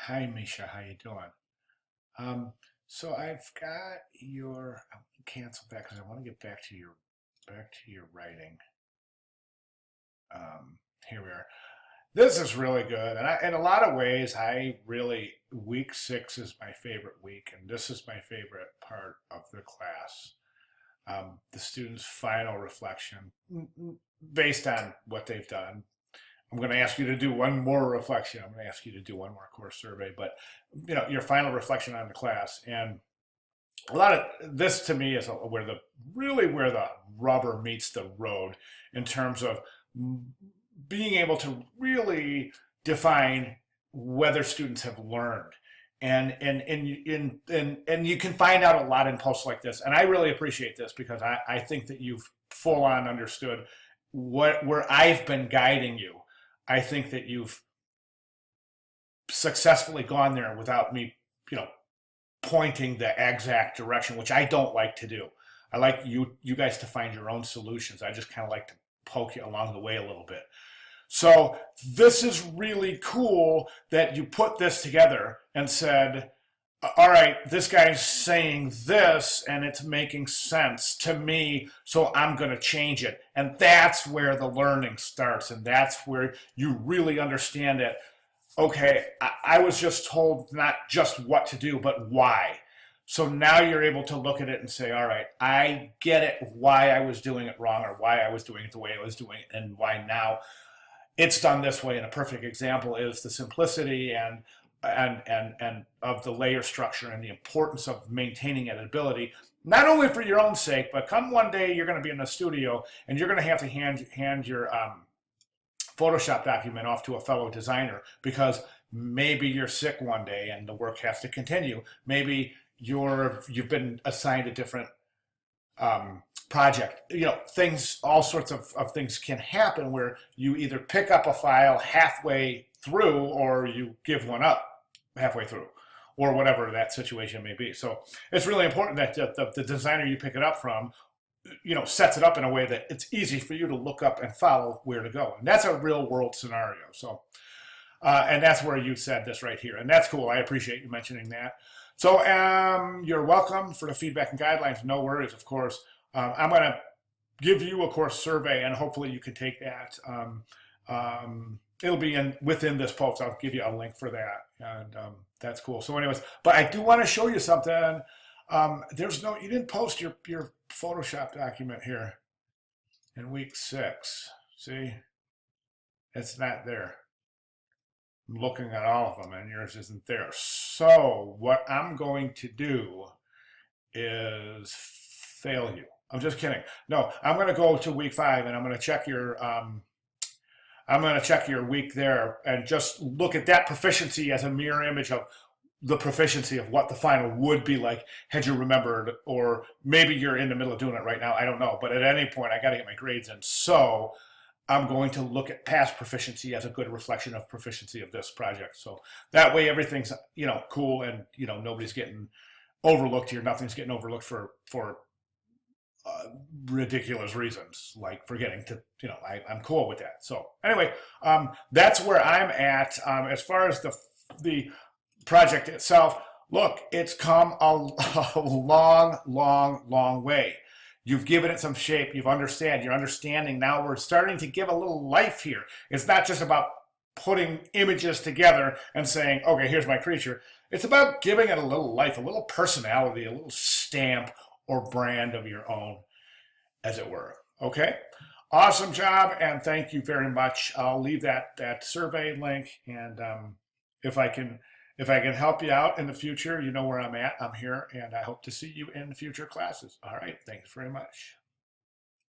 Hi, Misha. How you doing? Um, so I've got your cancel that because I want to get back to your writing. Here we are. This is really good, and in a lot of ways, I really week 6 is my favorite week, and this is my favorite part of the class. The students' final reflection, based on what they've done. I'm going to ask you to do one more reflection. I'm going to ask you to do one more course survey, but your final reflection on the class. And a lot of this to me is where the rubber meets the road in terms of being able to really define whether students have learned. And you can find out a lot in posts like this. And I really appreciate this because I think that you've full on understood where I've been guiding you. I think that you've successfully gone there without me, you know, pointing the exact direction, which I don't like to do. I like you guys to find your own solutions. I just kind of like to poke you along the way a little bit. So this is really cool that you put this together and said, all right, this guy's saying this and it's making sense to me, so I'm going to change it. And that's where the learning starts, and that's where you really understand it. Okay, I was just told not just what to do, but why. So now you're able to look at it and say, all right, I get it, why I was doing it wrong or why I was doing it the way I was doing it, and why now it's done this way. And a perfect example is the simplicity and of the layer structure and the importance of maintaining editability, not only for your own sake, but come one day you're going to be in the studio and you're going to have to hand your Photoshop document off to a fellow designer because maybe you're sick one day and the work has to continue. Maybe you've been assigned a different project. Things, all sorts of things can happen where you either pick up a file halfway through or you give one up halfway through, or whatever that situation may be. So it's really important that the designer you pick it up from, sets it up in a way that it's easy for you to look up and follow where to go. And that's a real world scenario. So, and that's where you said this right here. And that's cool. I appreciate you mentioning that. So you're welcome for the feedback and guidelines. No worries, of course. I'm going to give you a course survey, and hopefully you can take that. It'll be within this post. I'll give you a link for that, and that's cool. So anyways, but I do want to show you something. You didn't post your Photoshop document here in week 6. See, it's not there. I'm looking at all of them and yours isn't there. So what I'm going to do is fail you. I'm just kidding. No, I'm going to go to week 5 and I'm going to check your week there and just look at that proficiency as a mirror image of the proficiency of what the final would be like had you remembered, or maybe you're in the middle of doing it right now. I don't know. But at any point, I got to get my grades in. So I'm going to look at past proficiency as a good reflection of proficiency of this project. So that way everything's, cool, and, nobody's getting overlooked here. Nothing's getting overlooked for ridiculous reasons, like forgetting to, I'm cool with that. So anyway, that's where I'm at. As far as the project itself, look, it's come a long way. You've given it some shape. You're understanding now. We're starting to give a little life here. It's not just about putting images together and saying, okay, here's my creature. It's about giving it a little life, a little personality, a little stamp or brand of your own, as it were. Okay? Awesome job, and thank you very much. I'll leave that survey link, and if I can help you out in the future, you know where I'm at. I'm here, and I hope to see you in future classes. All right. Thanks very much.